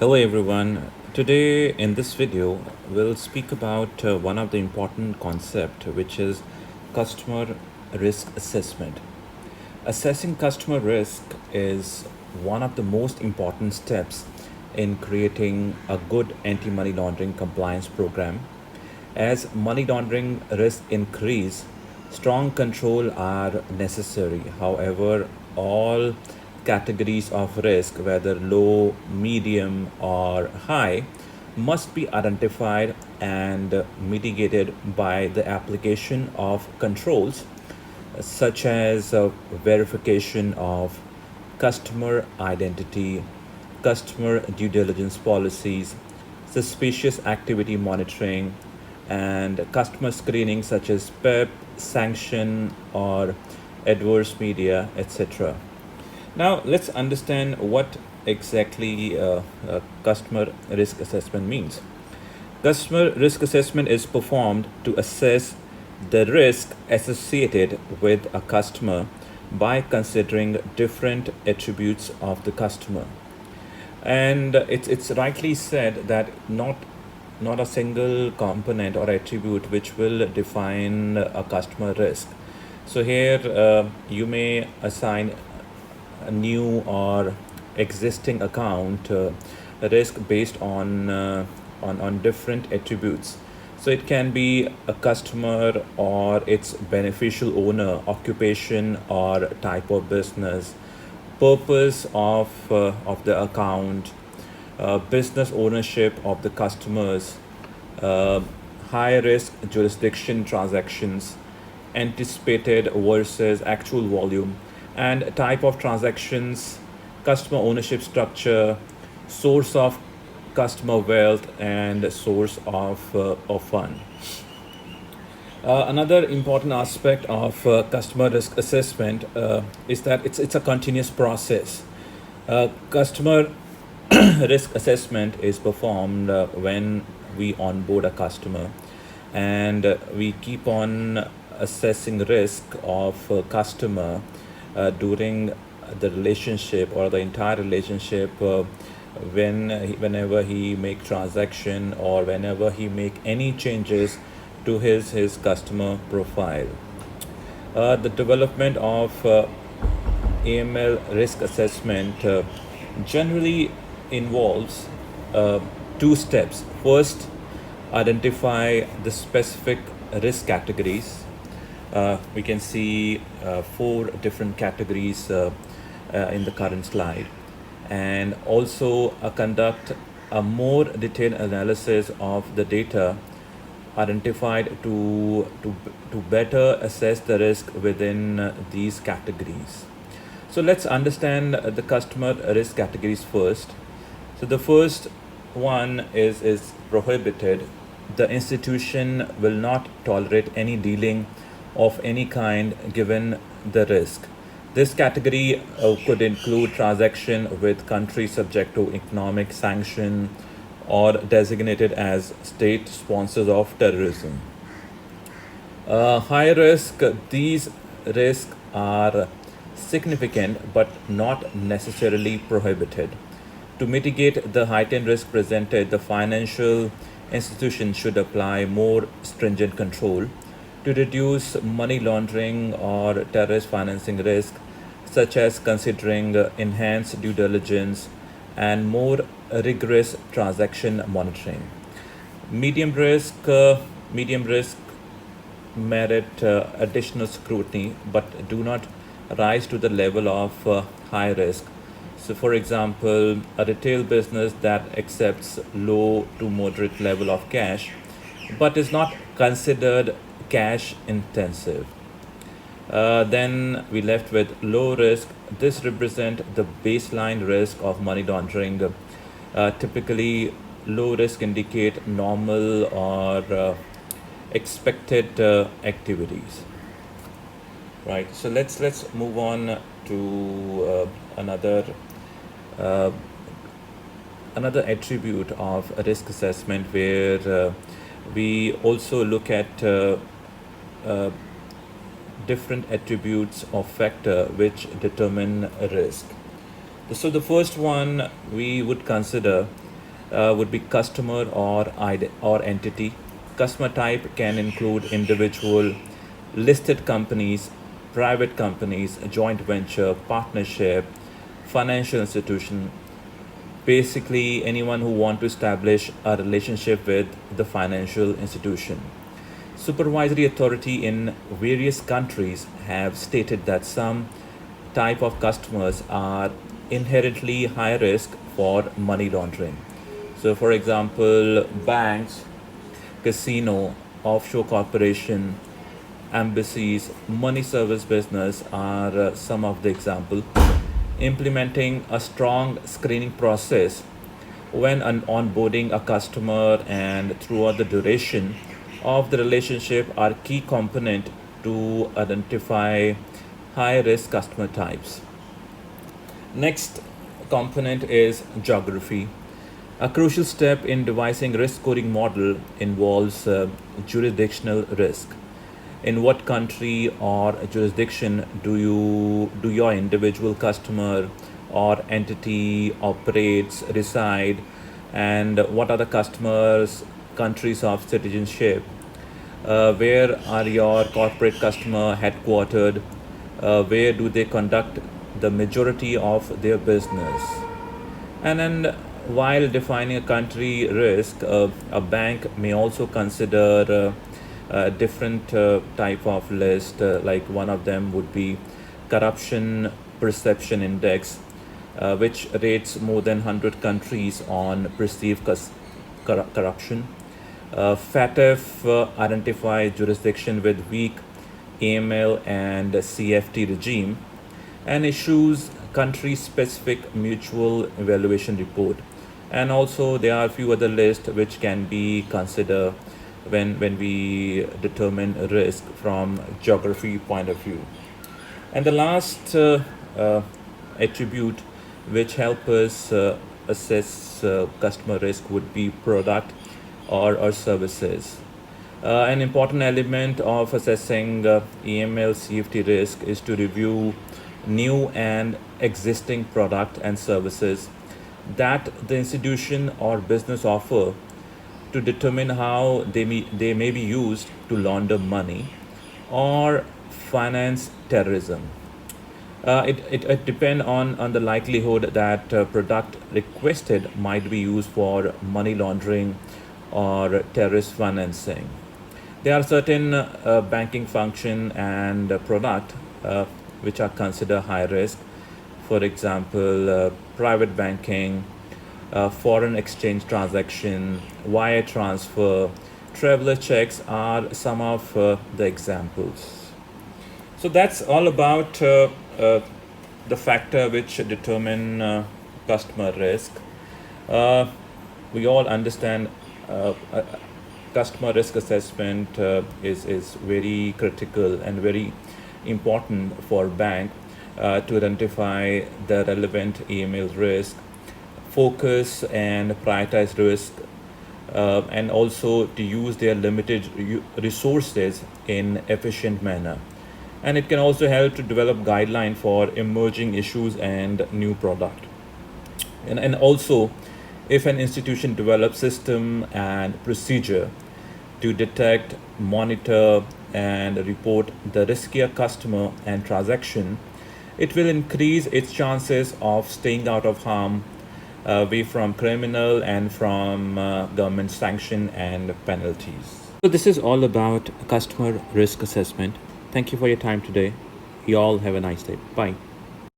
Hello everyone. Today in this video we'll speak about one of the important concept which is customer risk assessment. Assessing customer risk is one of the most important steps in creating a good anti-money laundering compliance program. As money laundering risk increase, strong control are necessary. However, all categories of risk, whether low, medium, or high, must be identified and mitigated by the application of controls such as verification of customer identity, customer due diligence policies, suspicious activity monitoring, and customer screening such as PEP, sanction, or adverse media, etc. Now, let's understand what exactly customer risk assessment means. Customer risk assessment is performed to assess the risk associated with a customer by considering different attributes of the customer. And it's rightly said that not a single component or attribute which will define a customer risk. So here you may assign a new or existing account risk based on different attributes. So it can be a customer or its beneficial owner, occupation or type of business, purpose of the account, business ownership of the customers, uh, high risk jurisdiction transactions, anticipated versus actual volume, and type of transactions, customer ownership structure, source of customer wealth, and source of fund. Another important aspect of customer risk assessment is that it's a continuous process. Customer risk assessment is performed when we onboard a customer, and we keep on assessing risk of customer during the relationship or the entire relationship whenever he make transaction or whenever he make any changes to his customer profile. The development of AML risk assessment generally involves uh, two steps. First, identify the specific risk categories. We can see four different categories in the current slide, and also conduct a more detailed analysis of the data identified to better assess the risk within these categories. So let's understand the customer risk categories first. So the first one is prohibited. The institution will not tolerate any dealing of any kind given the risk. This category could include transaction with countries subject to economic sanction or designated as state sponsors of terrorism. High risk, these risks are significant but not necessarily prohibited. To mitigate the heightened risk presented, the financial institution should apply more stringent control to reduce money laundering or terrorist financing risk, such as considering enhanced due diligence and more rigorous transaction monitoring. Medium risk merit additional scrutiny but do not rise to the level of high risk. So, for example, a retail business that accepts low to moderate level of cash but is not considered cash intensive. Then we left with low risk. This represent the baseline risk of money laundering. Typically, low risk indicate normal or expected activities. Right. So let's move on to uh, another attribute of a risk assessment where we also look at uh, different attributes of factor which determine a risk. So the first one we would consider would be customer or entity. Customer type can include individual, listed companies, private companies, a joint venture, partnership, financial institution, basically anyone who want to establish a relationship with the financial institution. Supervisory authority in various countries have stated that some type of customers are inherently high risk for money laundering. So for example, banks, casino, offshore corporation, embassies, money service business are some of the example. Implementing a strong screening process when onboarding a customer and throughout the duration of the relationship are key component to identify high risk customer types. Next component is geography. A crucial step in devising risk scoring model involves jurisdictional risk. In what country or jurisdiction do your individual customer or entity operates, reside, and what are the customers' countries of citizenship? Where are your corporate customer headquartered? Where do they conduct the majority of their business? And then, while defining a country risk, a bank may also consider a different type of list. Like one of them would be corruption perception index, which rates more than 100 countries on perceived corruption. FATF identify jurisdiction with weak AML and CFT regime and issues country specific mutual evaluation report. And also there are a few other lists which can be considered when we determine risk from geography point of view. And the last attribute which help us assess customer risk would be product or services. An important element of assessing EML CFT risk is to review new and existing product and services that the institution or business offer to determine how they may be used to launder money or finance terrorism. It depends on the likelihood that product requested might be used for money laundering or terrorist financing. There are certain banking function and product which are considered high risk. For example, private banking, foreign exchange transaction, wire transfer, traveler checks are some of the examples. So that's all about the factor which determine customer risk. We all understand customer risk assessment is very critical and very important for bank to identify the relevant email risk, focus and prioritize risk, and also to use their limited resources in efficient manner. And it can also help to develop guideline for emerging issues and new product. And also, if an institution develops system and procedure to detect, monitor, and report the riskier customer and transaction, it will increase its chances of staying out of harm, away from criminal and from government sanction and penalties. So this is all about customer risk assessment. Thank you for your time today. You all have a nice day. Bye.